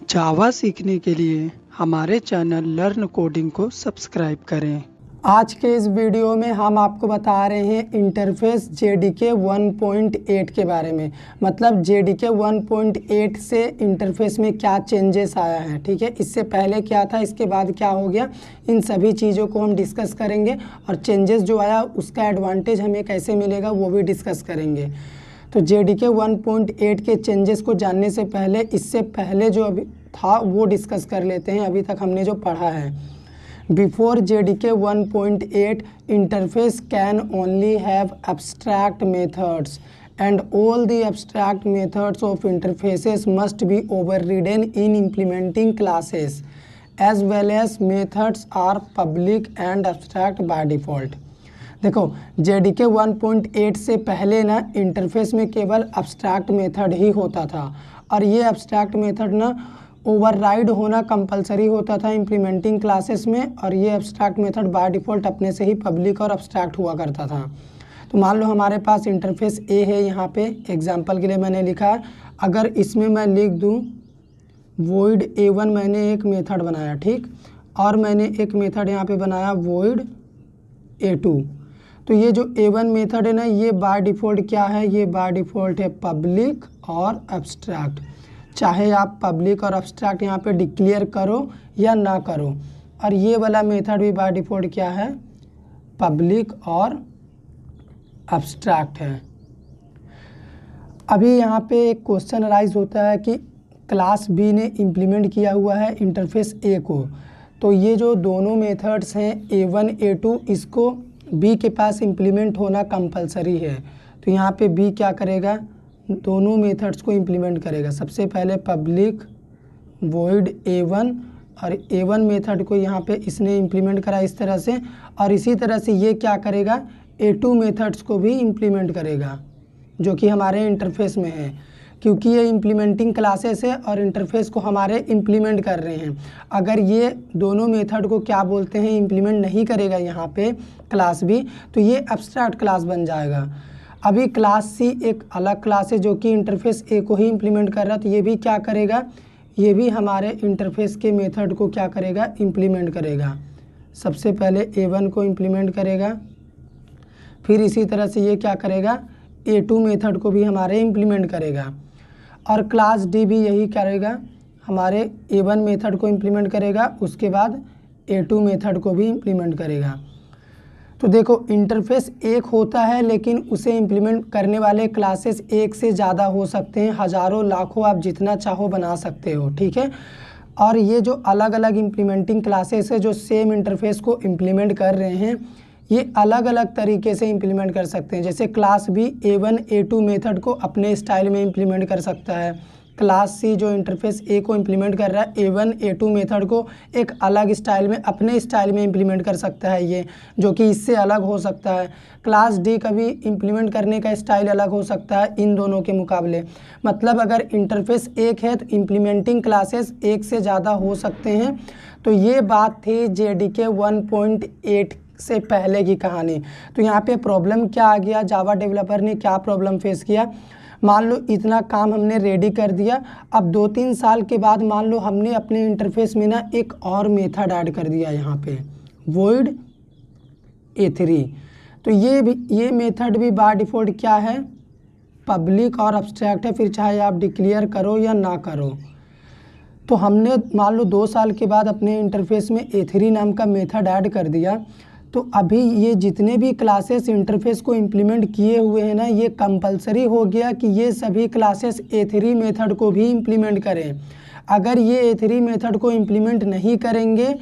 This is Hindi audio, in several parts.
जावा सीखने के लिए हमारे चैनल लर्न कोडिंग को सब्सक्राइब करें। आज के इस वीडियो में हम आपको बता रहे हैं इंटरफेस JDK 1.8 के बारे में। मतलब JDK 1.8 से इंटरफेस में क्या चेंजेस आया है, ठीक है। इससे पहले क्या था, इसके बाद क्या हो गया, इन सभी चीज़ों को हम डिस्कस करेंगे और चेंजेस जो आया उसका एडवांटेज हमें कैसे मिलेगा वो भी डिस्कस करेंगे। तो JDK 1.8 के चेंजेस को जानने से पहले इससे पहले जो अभी था वो डिस्कस कर लेते हैं, अभी तक हमने जो पढ़ा है। Before JDK 1.8, interface can only have abstract methods and all the abstract methods of interfaces must be overridden in implementing classes, as well as methods are public and abstract by default। देखो JDK 1.8 से पहले ना इंटरफेस में केवल abstract मेथड ही होता था और ये abstract मेथड ना ओवरराइड होना कंपलसरी होता था इम्प्लीमेंटिंग क्लासेस में, और ये एब्स्ट्रैक्ट मेथड बाय डिफ़ॉल्ट अपने से ही पब्लिक और एब्स्ट्रैक्ट हुआ करता था। तो मान लो हमारे पास इंटरफेस ए है, यहाँ पे एग्जांपल के लिए मैंने लिखा है। अगर इसमें मैं लिख दूँ void a1, मैंने एक मेथड बनाया, ठीक, और मैंने एक मेथड यहाँ पे बनाया void a2। तो ये जो a1 मेथड है ना, ये बाय डिफ़ॉल्ट क्या है, ये बाय डिफ़ॉल्ट है पब्लिक और एब्स्ट्रैक्ट। चाहे आप पब्लिक और एब्स्ट्रैक्ट यहाँ पे डिक्लेयर करो या ना करो। और ये वाला मेथड भी बाय डिफ़ॉल्ट क्या है, पब्लिक और एब्स्ट्रैक्ट है। अभी यहाँ पे एक क्वेश्चन राइज होता है कि क्लास बी ने इम्प्लीमेंट किया हुआ है इंटरफेस ए को, तो ये जो दोनों मेथड्स हैं a1 a2, इसको बी के पास इम्प्लीमेंट होना कंपलसरी है। तो यहाँ पे बी क्या करेगा, दोनों मेथड्स को इम्प्लीमेंट करेगा। सबसे पहले पब्लिक void a1, और a1 मेथड को यहाँ पे इसने इम्प्लीमेंट करा इस तरह से, और इसी तरह से ये क्या करेगा, a2 मेथड्स को भी इम्प्लीमेंट करेगा जो कि हमारे इंटरफेस में है, क्योंकि ये इम्प्लीमेंटिंग क्लासेस है और इंटरफेस को हमारे इम्प्लीमेंट कर रहे हैं। अगर ये दोनों मेथड को क्या बोलते हैं, इम्प्लीमेंट नहीं करेगा यहाँ पे क्लास बी, तो ये एब्स्ट्रैक्ट क्लास बन जाएगा। अभी क्लास सी एक अलग क्लास है जो कि इंटरफेस ए को ही इम्प्लीमेंट कर रहा है, तो ये भी क्या करेगा, ये भी हमारे इंटरफेस के मेथड को क्या करेगा, इम्प्लीमेंट करेगा। सबसे पहले a1 को इम्प्लीमेंट करेगा, फिर इसी तरह से ये क्या करेगा, a2 मेथड को भी हमारे इम्प्लीमेंट करेगा, और क्लास डी भी यही करेगा, हमारे a1 मेथड को इम्प्लीमेंट करेगा, उसके बाद a2 मेथड को भी इम्प्लीमेंट करेगा। तो देखो इंटरफेस एक होता है लेकिन उसे इम्प्लीमेंट करने वाले क्लासेस एक से ज़्यादा हो सकते हैं, हज़ारों लाखों आप जितना चाहो बना सकते हो, ठीक है। और ये जो अलग अलग इम्प्लीमेंटिंग क्लासेस है जो सेम इंटरफेस को इम्प्लीमेंट कर रहे हैं, ये अलग अलग तरीके से इम्प्लीमेंट कर सकते हैं। जैसे class B a1 a2 method को अपने स्टाइल में इम्प्लीमेंट कर सकता है, क्लास सी जो इंटरफेस ए को इम्प्लीमेंट कर रहा है a1 a2 मेथड को एक अलग स्टाइल में अपने स्टाइल में इम्प्लीमेंट कर सकता है, ये जो कि इससे अलग हो सकता है। क्लास डी का भी इम्प्लीमेंट करने का स्टाइल अलग हो सकता है इन दोनों के मुकाबले। मतलब अगर इंटरफेस एक है तो इम्प्लीमेंटिंग क्लासेस एक से ज़्यादा हो सकते हैं। तो ये बात थी JDK 1.8 से पहले की कहानी। तो यहाँ पे प्रॉब्लम क्या आ गया, जावा डेवलपर ने क्या प्रॉब्लम फेस किया। मान लो इतना काम हमने रेडी कर दिया, अब 2-3 साल के बाद मान लो हमने अपने इंटरफेस में ना एक और मेथड ऐड कर दिया यहाँ पे void a3। तो ये मेथड भी बाय डिफ़ॉल्ट क्या है, पब्लिक और एब्स्ट्रैक्ट है, फिर चाहे आप डिक्लेयर करो या ना करो। तो हमने मान लो 2 साल के बाद अपने इंटरफेस में a3 नाम का मेथड ऐड कर दिया। तो अभी ये जितने भी क्लासेस इंटरफेस को इम्प्लीमेंट किए हुए हैं ना, ये कंपलसरी हो गया कि ये सभी क्लासेस a3 मेथड को भी इम्प्लीमेंट करें। अगर ये a3 मेथड को इम्प्लीमेंट नहीं करेंगे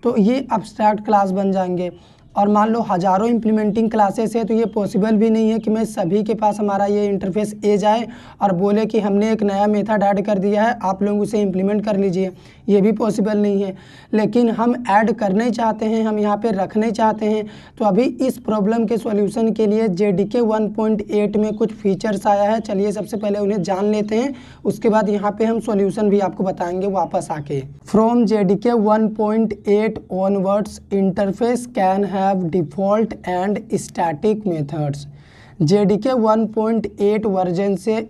तो ये एब्स्ट्रैक्ट क्लास बन जाएंगे। और मान लो हज़ारों इम्प्लीमेंटिंग क्लासेस है तो ये पॉसिबल भी नहीं है कि मैं सभी के पास हमारा ये इंटरफेस ए जाए और बोले कि हमने एक नया मेथड ऐड कर दिया है, आप लोग उसे इम्प्लीमेंट कर लीजिए। ये भी पॉसिबल नहीं है, लेकिन हम ऐड करने चाहते हैं, हम यहाँ पे रखने चाहते हैं। तो अभी इस प्रॉब्लम के सॉल्यूशन के लिए JDK 1.8 में कुछ फीचर्स आया है। चलिए सबसे पहले उन्हें जान लेते हैं, उसके बाद यहाँ पे हम सॉल्यूशन भी आपको बताएंगे वापस आके। From JDK 1.8 onwards interface can have default and static methods. JDK 1.8 version से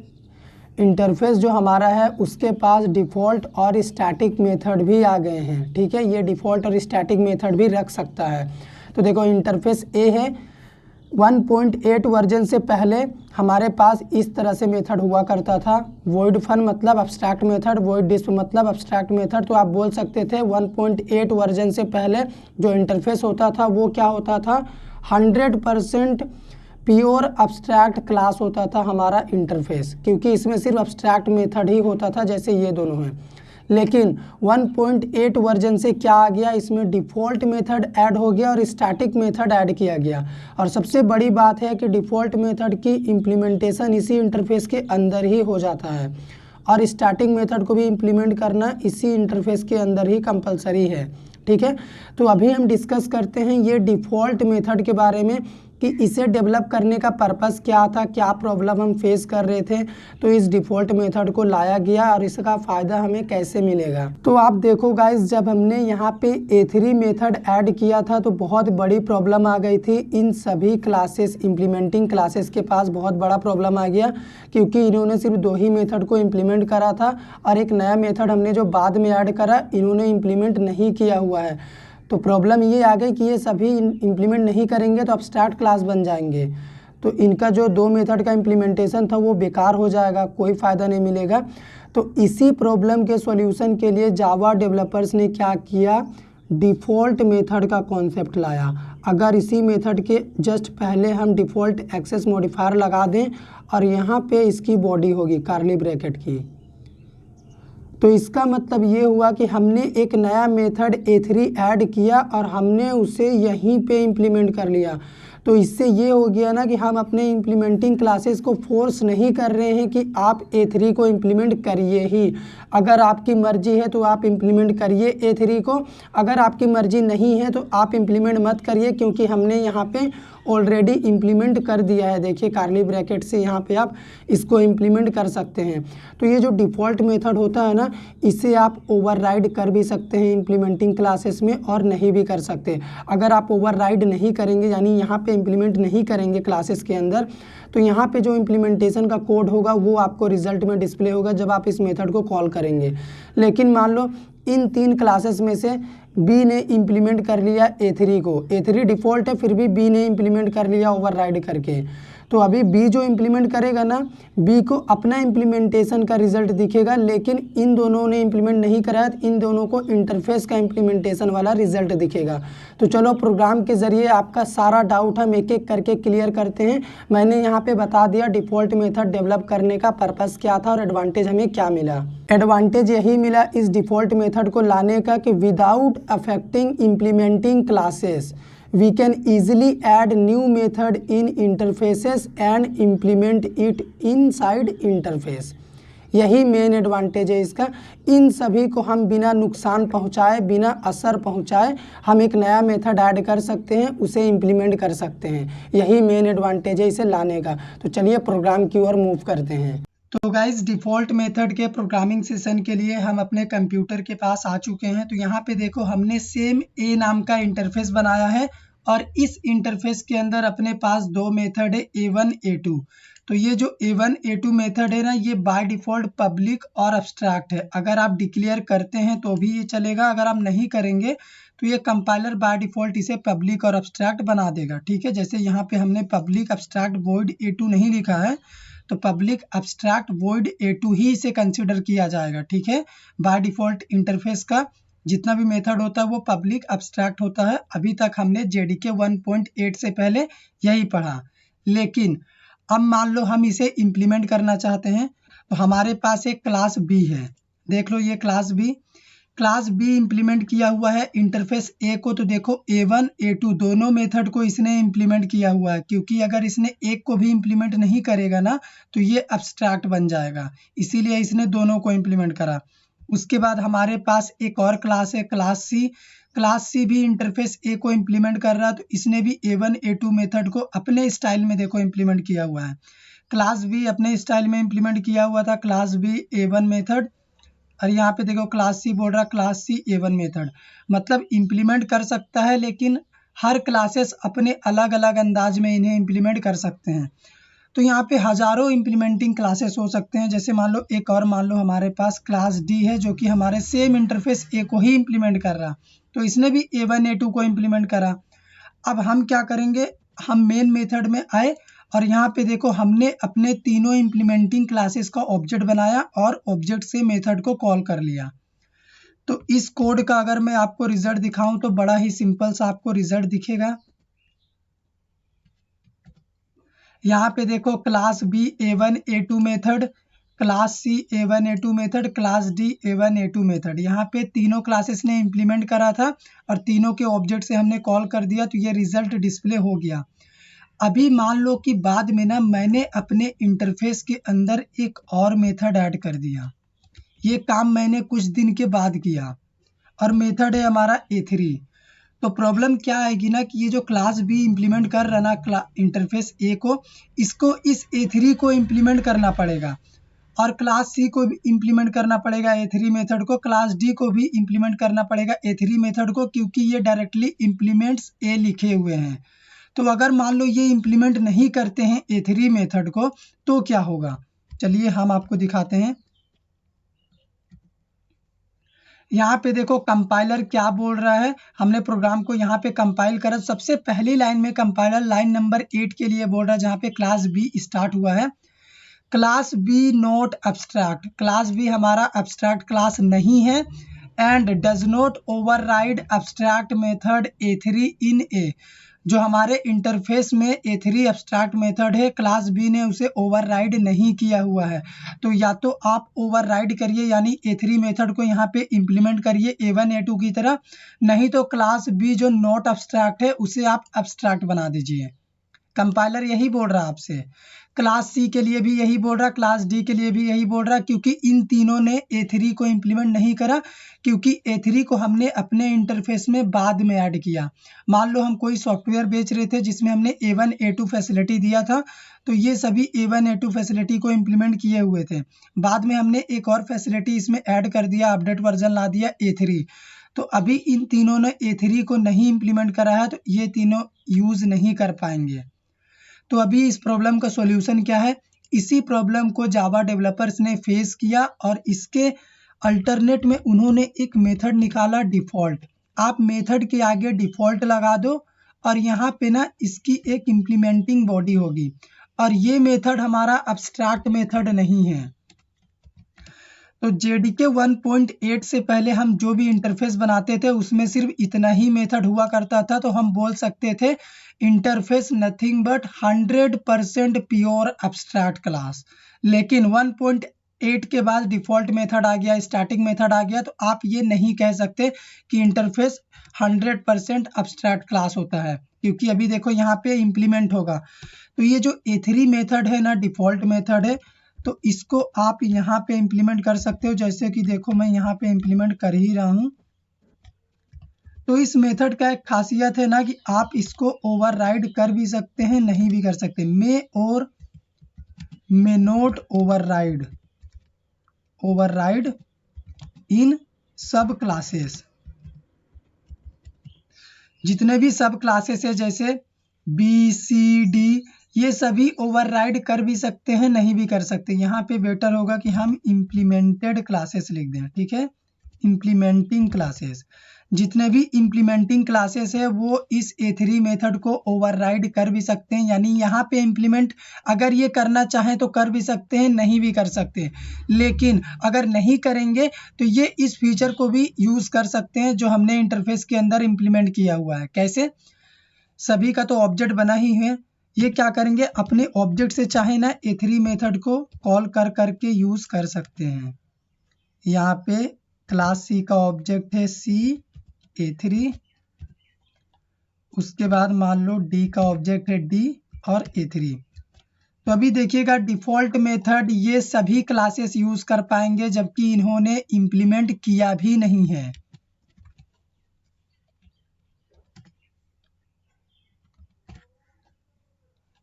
इंटरफेस जो हमारा है उसके पास डिफ़ॉल्ट और स्टैटिक मेथड भी आ गए हैं। ठीक है, ये डिफ़ॉल्ट और स्टैटिक मेथड भी रख सकता है। तो देखो इंटरफेस ए है, 1.8 वर्जन से पहले हमारे पास इस तरह से मेथड हुआ करता था। वॉइड फन मतलब अब्स्ट्रैक्ट मेथड, वॉइड डिस्प मतलब अब्स्ट्रैक्ट मेथड। तो आप बोल सकते थे 1.8 वर्जन से पहले जो इंटरफेस होता था वो क्या होता था, 100% प्योर अब्स्ट्रैक्ट क्लास होता था हमारा इंटरफेस, क्योंकि इसमें सिर्फ अब्स्ट्रैक्ट मेथड ही होता था जैसे ये दोनों हैं। लेकिन 1.8 वर्जन से क्या आ गया, इसमें डिफ़ॉल्ट मेथड ऐड हो गया और स्टैटिक मेथड ऐड किया गया। और सबसे बड़ी बात है कि डिफ़ॉल्ट मेथड की इम्प्लीमेंटेशन इसी इंटरफेस के अंदर ही हो जाता है और स्टैटिक मेथड को भी इम्प्लीमेंट करना इसी इंटरफेस के अंदर ही कंपलसरी है। ठीक है, तो अभी हम डिस्कस करते हैं ये डिफ़ॉल्ट मेथड के बारे में कि इसे डेवलप करने का पर्पस क्या था, क्या प्रॉब्लम हम फेस कर रहे थे, तो इस डिफ़ॉल्ट मेथड को लाया गया और इसका फ़ायदा हमें कैसे मिलेगा। तो आप देखो गाइस, जब हमने यहाँ पे A3 मेथड ऐड किया था तो बहुत बड़ी प्रॉब्लम आ गई थी। इन सभी क्लासेस, इम्प्लीमेंटिंग क्लासेस के पास बहुत बड़ा प्रॉब्लम आ गया, क्योंकि इन्होंने सिर्फ 2 ही मेथड को इम्प्लीमेंट करा था और एक नया मेथड हमने जो बाद में ऐड करा इन्होंने इम्प्लीमेंट नहीं किया हुआ है। तो प्रॉब्लम ये आ गई कि ये सभी इम्प्लीमेंट नहीं करेंगे तो अब्स्ट्रैक्ट क्लास बन जाएंगे, तो इनका जो 2 मेथड का इम्प्लीमेंटेशन था वो बेकार हो जाएगा, कोई फ़ायदा नहीं मिलेगा। तो इसी प्रॉब्लम के सॉल्यूशन के लिए जावा डेवलपर्स ने क्या किया, डिफ़ॉल्ट मेथड का कॉन्सेप्ट लाया। अगर इसी मेथड के जस्ट पहले हम डिफ़ॉल्ट एक्सेस मॉडिफायर लगा दें और यहाँ पे इसकी बॉडी होगी कर्ली ब्रैकेट की, तो इसका मतलब ये हुआ कि हमने एक नया मेथड A3 ऐड किया और हमने उसे यहीं पे इम्प्लीमेंट कर लिया। तो इससे ये हो गया ना कि हम अपने इम्प्लीमेंटिंग क्लासेस को फोर्स नहीं कर रहे हैं कि आप A3 को इम्प्लीमेंट करिए ही। अगर आपकी मर्जी है तो आप इम्प्लीमेंट करिए A3 को, अगर आपकी मर्जी नहीं है तो आप इम्प्लीमेंट मत करिए, क्योंकि हमने यहाँ पे ऑलरेडी इम्प्लीमेंट कर दिया है। देखिए कर्ली ब्रैकेट से यहाँ पे आप इसको इम्प्लीमेंट कर सकते हैं। तो ये जो डिफ़ॉल्ट मेथड होता है ना, इसे आप ओवरराइड कर भी सकते हैं इम्प्लीमेंटिंग क्लासेस में और नहीं भी कर सकते। अगर आप ओवरराइड नहीं करेंगे, यानी यहाँ पे इम्प्लीमेंट नहीं करेंगे क्लासेस के अंदर, तो यहाँ पे जो इम्प्लीमेंटेशन का कोड होगा वो आपको रिजल्ट में डिस्प्ले होगा जब आप इस मेथड को कॉल करेंगे। लेकिन मान लो इन 3 क्लासेस में से बी ने इम्प्लीमेंट कर लिया A3 को, A3 डिफ़ॉल्ट है फिर भी बी ने इम्प्लीमेंट कर लिया ओवरराइड करके, तो अभी बी जो इम्प्लीमेंट करेगा ना, बी को अपना इम्प्लीमेंटेशन का रिजल्ट दिखेगा, लेकिन इन दोनों ने इम्प्लीमेंट नहीं कराया तो इन दोनों को इंटरफेस का इम्प्लीमेंटेशन वाला रिजल्ट दिखेगा। तो चलो प्रोग्राम के ज़रिए आपका सारा डाउट हम एक एक करके क्लियर करते हैं। मैंने यहाँ पे बता दिया डिफ़ॉल्ट मेथड डेवलप करने का पर्पस क्या था और एडवांटेज हमें क्या मिला। एडवांटेज यही मिला इस डिफ़ॉल्ट मेथड को लाने का कि without affecting implementing classes we can easily add new method in interfaces and implement it inside interface। यही मेन एडवांटेज है इसका। इन सभी को हम बिना नुकसान पहुंचाए, बिना असर पहुंचाए हम एक नया मेथड ऐड कर सकते हैं, उसे इम्प्लीमेंट कर सकते हैं। यही मेन एडवांटेज है इसे लाने का। तो चलिए प्रोग्राम की ओर मूव करते हैं। तो गाइस डिफ़ॉल्ट मेथड के प्रोग्रामिंग सेशन के लिए हम अपने कंप्यूटर के पास आ चुके हैं। तो यहाँ पे देखो हमने सेम ए नाम का इंटरफेस बनाया है और इस इंटरफेस के अंदर अपने पास 2 मेथड है A1 A2। तो ये जो A1 A2 मेथड है ना, ये बाय डिफ़ॉल्ट पब्लिक और अब्स्ट्रैक्ट है। अगर आप डिक्लेयर करते हैं तो भी ये चलेगा, अगर आप नहीं करेंगे तो ये कंपाइलर बाय डिफ़ॉल्ट इसे पब्लिक और अब्स्ट्रैक्ट बना देगा। ठीक है, जैसे यहाँ पे हमने पब्लिक अब्स्ट्रैक्ट वॉइड A2 नहीं लिखा है, तो पब्लिक अब्स्ट्रैक्ट वॉइड A2 ही इसे कंसिडर किया जाएगा। ठीक है, बाय डिफ़ॉल्ट इंटरफेस का जितना भी मेथड होता है वो पब्लिक अब्स्ट्रैक्ट होता है। अभी तक हमने JDK 1.8 से पहले यही पढ़ा। लेकिन अब मान लो हम इसे इम्प्लीमेंट करना चाहते हैं, तो हमारे पास एक क्लास B है। देख लो ये क्लास B इम्प्लीमेंट किया हुआ है इंटरफेस A को। तो देखो A1 A2 दोनों मेथड को इसने इम्प्लीमेंट किया हुआ है, क्योंकि अगर इसने एक को भी इम्प्लीमेंट नहीं करेगा ना तो ये अब्स्ट्रैक्ट बन जाएगा, इसीलिए इसने दोनों को इम्प्लीमेंट करा। उसके बाद हमारे पास एक और क्लास है क्लास C भी इंटरफेस A को इम्प्लीमेंट कर रहा है, तो इसने भी A1 A2 मेथड को अपने स्टाइल में देखो इम्प्लीमेंट किया हुआ है। क्लास B अपने स्टाइल में इम्प्लीमेंट किया हुआ था, क्लास B A1 मेथड, और यहाँ पे देखो क्लास C बोल रहा क्लास C A1 मेथड। मतलब इम्प्लीमेंट कर सकता है, लेकिन हर क्लासेस अपने अलग अलग अंदाज में इन्हें इम्प्लीमेंट कर सकते हैं। तो यहाँ पे हज़ारों इम्प्लीमेंटिंग क्लासेस हो सकते हैं। जैसे मान लो एक और मान लो हमारे पास क्लास डी है जो कि हमारे सेम इंटरफेस ए को ही इम्प्लीमेंट कर रहा, तो इसने भी A1 A2 को इम्प्लीमेंट करा। अब हम क्या करेंगे, हम मेन मेथड में आए और यहाँ पे देखो हमने अपने तीनों इम्प्लीमेंटिंग क्लासेस का ऑब्जेक्ट बनाया और ऑब्जेक्ट से मेथड को कॉल कर लिया। तो इस कोड का अगर मैं आपको रिजल्ट दिखाऊं तो बड़ा ही सिंपल सा आपको रिजल्ट दिखेगा। यहाँ पे देखो class B A1 A2 method, class C A1 A2 method, class D A1 A2 method, यहाँ पे तीनों क्लासेस ने इम्प्लीमेंट करा था और तीनों के ऑब्जेक्ट से हमने कॉल कर दिया, तो ये रिजल्ट डिस्प्ले हो गया। अभी मान लो कि बाद में ना मैंने अपने इंटरफेस के अंदर एक और मेथड ऐड कर दिया। ये काम मैंने कुछ दिन के बाद किया और मेथड है हमारा A3। तो प्रॉब्लम क्या आएगी ना कि ये जो क्लास बी इम्प्लीमेंट कर रहा ना इंटरफेस ए को, इसको इस A3 को इम्प्लीमेंट करना पड़ेगा और क्लास सी को भी इम्प्लीमेंट करना पड़ेगा A3 मेथड को, क्लास डी को भी इम्प्लीमेंट करना पड़ेगा A3 मेथड को, क्योंकि ये डायरेक्टली इम्प्लीमेंट्स ए लिखे हुए हैं। तो अगर मान लो ये इम्प्लीमेंट नहीं करते हैं A3 मेथड को तो क्या होगा, चलिए हम आपको दिखाते हैं। यहाँ पे देखो कंपाइलर क्या बोल रहा है, हमने प्रोग्राम को यहाँ पे कंपाइल करा। सबसे पहली लाइन में कंपाइलर लाइन नंबर 8 के लिए बोल रहा है जहाँ पे क्लास बी स्टार्ट हुआ है, class B not abstract, class B हमारा एब्स्ट्रैक्ट क्लास नहीं है and does not override abstract method A3 in A. जो हमारे इंटरफेस में A3 एब्स्ट्रैक्ट मेथड है, क्लास बी ने उसे ओवरराइड नहीं किया हुआ है। तो या तो आप ओवरराइड करिए यानी A3 मेथड को यहाँ पे इम्प्लीमेंट करिए A1 A2 की तरह, नहीं तो क्लास बी जो नॉट एब्स्ट्रैक्ट है उसे आप एब्स्ट्रैक्ट बना दीजिए। कंपाइलर यही बोल रहा है आपसे, क्लास सी के लिए भी यही बोल रहा, क्लास डी के लिए भी यही बोल रहा, क्योंकि इन तीनों ने A3 को इम्प्लीमेंट नहीं करा, क्योंकि A3 को हमने अपने इंटरफेस में बाद में ऐड किया। मान लो हम कोई सॉफ्टवेयर बेच रहे थे जिसमें हमने A1 A2 फैसिलिटी दिया था, तो ये सभी A1 A2 फैसिलिटी को इम्प्लीमेंट किए हुए थे। बाद में हमने एक और फैसिलिटी इसमें ऐड कर दिया, अपडेट वर्जन ला दिया A3। तो अभी इन तीनों ने A3 को नहीं इम्प्लीमेंट करा है, तो ये तीनों यूज़ नहीं कर पाएंगे। तो अभी इस प्रॉब्लम का सॉल्यूशन क्या है, इसी प्रॉब्लम को जावा डेवलपर्स ने फेस किया और इसके अल्टरनेट में उन्होंने एक मेथड निकाला डिफ़ॉल्ट। आप मेथड के आगे डिफ़ॉल्ट लगा दो और यहाँ पे ना इसकी एक इम्प्लीमेंटिंग बॉडी होगी और ये मेथड हमारा एब्स्ट्रैक्ट मेथड नहीं है। तो JDK 1.8 से पहले हम जो भी इंटरफेस बनाते थे उसमें सिर्फ इतना ही मेथड हुआ करता था, तो हम बोल सकते थे interface nothing but 100% pure abstract class. लेकिन 1.8 के बाद डिफ़ॉल्ट मेथड आ गया, स्टैटिक मेथड आ गया, तो आप ये नहीं कह सकते कि इंटरफेस 100% एब्स्ट्रैक्ट क्लास होता है, क्योंकि अभी देखो यहाँ पे इम्प्लीमेंट होगा। तो ये जो A3 मेथड है ना, डिफ़ॉल्ट मेथड है, तो इसको आप यहाँ पे इम्प्लीमेंट कर सकते हो। जैसे कि देखो मैं यहाँ पे इम्प्लीमेंट कर ही रहा हूँ। तो इस मेथड का एक खासियत है ना कि आप इसको ओवरराइड कर भी सकते हैं, नहीं भी कर सकते। मे और मे नॉट ओवरराइड इन सब क्लासेस। जितने भी सब क्लासेस है जैसे BCD, ये सभी ओवरराइड कर भी सकते हैं, नहीं भी कर सकते। यहाँ पे बेटर होगा कि हम इम्प्लीमेंटेड क्लासेस लिख दें, ठीक है, इम्प्लीमेंटिंग क्लासेस। जितने भी इम्प्लीमेंटिंग क्लासेस है वो इस A3 मेथड को ओवरराइड कर भी सकते हैं, यानी यहाँ पे इम्प्लीमेंट अगर ये करना चाहें तो कर भी सकते हैं, नहीं भी कर सकते। लेकिन अगर नहीं करेंगे तो ये इस फीचर को भी यूज़ कर सकते हैं जो हमने इंटरफेस के अंदर इम्प्लीमेंट किया हुआ है। कैसे, सभी का तो ऑब्जेक्ट बना ही है, ये क्या करेंगे अपने ऑब्जेक्ट से चाहे ना A3 मेथड को कॉल कर करके यूज़ कर सकते हैं। यहाँ पे क्लास सी का ऑब्जेक्ट है C A3, उसके बाद मान लो D का ऑब्जेक्ट है D और A3। तो अभी देखिएगा डिफ़ॉल्ट मेथड ये सभी क्लासेस यूज़ कर पाएंगे, जबकि इन्होंने इम्प्लीमेंट किया भी नहीं है।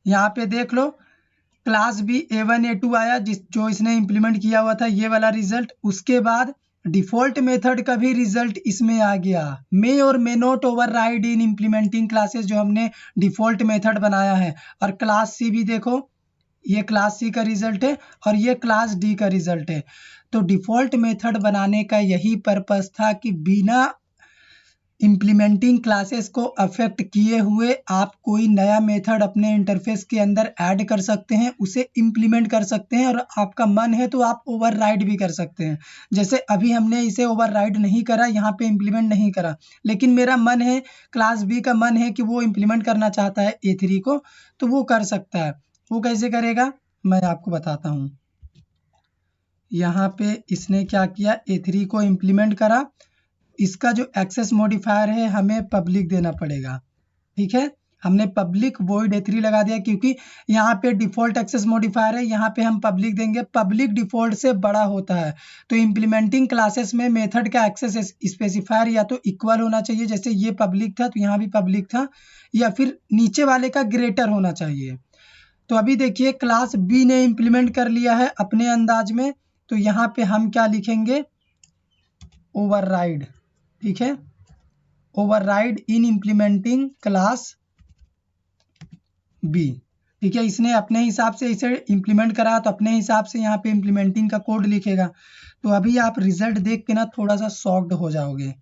यहाँ पे देख लो क्लास बी A1 A2 आया जो इसने इम्प्लीमेंट किया हुआ था, ये वाला रिजल्ट। उसके बाद डिफ़ॉल्ट मेथड का भी रिजल्ट इसमें आ गया, मे और may not override in implementing classes, जो हमने डिफ़ॉल्ट मेथड बनाया है। और क्लास सी भी देखो ये क्लास सी का रिजल्ट है और ये क्लास डी का रिजल्ट है। तो डिफ़ॉल्ट मेथड बनाने का यही पर्पस था कि बिना इम्प्लीमेंटिंग क्लासेस को अफेक्ट किए हुए आप कोई नया मेथड अपने इंटरफेस के अंदर ऐड कर सकते हैं, उसे इम्प्लीमेंट कर सकते हैं, और आपका मन है तो आप ओवरराइड भी कर सकते हैं। जैसे अभी हमने इसे ओवरराइड नहीं करा, यहाँ पे इम्प्लीमेंट नहीं करा, लेकिन मेरा मन है, क्लास बी का मन है कि वो इम्प्लीमेंट करना चाहता है A3 को, तो वो कर सकता है। वो कैसे करेगा मैं आपको बताता हूँ। यहाँ पे इसने क्या किया, A3 को इम्प्लीमेंट करा। इसका जो एक्सेस मॉडिफायर है हमें पब्लिक देना पड़ेगा, ठीक है। हमने पब्लिक वॉइड A3 लगा दिया, क्योंकि यहाँ पे डिफ़ॉल्ट एक्सेस मॉडिफायर है, यहाँ पे हम पब्लिक देंगे। पब्लिक डिफ़ॉल्ट से बड़ा होता है, तो इम्प्लीमेंटिंग क्लासेस में मेथड का एक्सेस स्पेसिफायर या तो इक्वल होना चाहिए, जैसे ये पब्लिक था तो यहाँ भी पब्लिक था, या फिर नीचे वाले का ग्रेटर होना चाहिए। तो अभी देखिए क्लास बी ने इम्प्लीमेंट कर लिया है अपने अंदाज में, तो यहाँ पे हम क्या लिखेंगे, ओवरराइड, ठीक है। Override in implementing class B, ठीक है। इसने अपने हिसाब से इसे इम्प्लीमेंट करा, तो अपने हिसाब से यहाँ पे इम्प्लीमेंटिंग का कोड लिखेगा। तो अभी आप रिजल्ट देख के ना थोड़ा सा शॉक्ड हो जाओगे।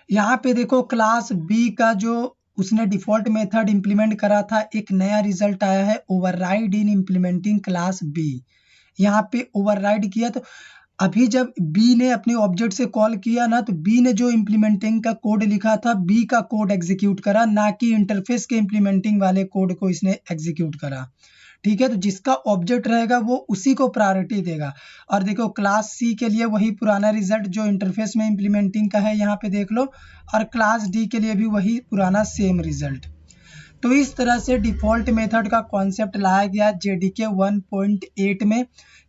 यहाँ पे देखो क्लास बी का जो उसने डिफ़ॉल्ट मेथड इम्प्लीमेंट करा था, एक नया रिजल्ट आया है, override in implementing class B. यहाँ पे ओवरराइड किया, तो अभी जब बी ने अपने ऑब्जेक्ट से कॉल किया ना, तो बी ने जो इम्प्लीमेंटिंग का कोड लिखा था, बी का कोड एग्जीक्यूट करा, ना कि इंटरफेस के इम्प्लीमेंटिंग वाले कोड को इसने एग्जीक्यूट करा, ठीक है। तो जिसका ऑब्जेक्ट रहेगा वो उसी को प्रायोरिटी देगा। और देखो क्लास सी के लिए वही पुराना रिजल्ट जो इंटरफेस में इम्प्लीमेंटिंग का है, यहाँ पे देख लो, और क्लास डी के लिए भी वही पुराना सेम रिजल्ट। तो इस तरह से डिफ़ॉल्ट मेथड का कॉन्सेप्ट लाया गया JDK 1.8 में।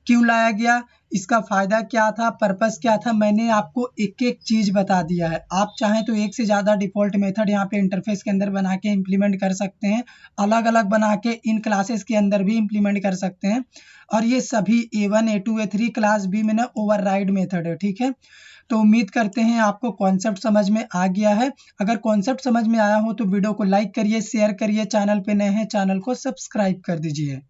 क्यों लाया गया, इसका फ़ायदा क्या था, पर्पस क्या था, मैंने आपको एक-एक चीज़ बता दिया है। आप चाहें तो एक से ज़्यादा डिफ़ॉल्ट मेथड यहाँ पे इंटरफेस के अंदर बना के इम्प्लीमेंट कर सकते हैं, अलग-अलग बना के इन क्लासेस के अंदर भी इम्प्लीमेंट कर सकते हैं। और ये सभी A1, A2, A3 class B में ना ओवरराइड मेथड है, ठीक है। तो उम्मीद करते हैं आपको कॉन्सेप्ट समझ में आ गया है। अगर कॉन्सेप्ट समझ में आया हो तो वीडियो को लाइक करिए, शेयर करिए, चैनल पे नए हैं चैनल को सब्सक्राइब कर दीजिए।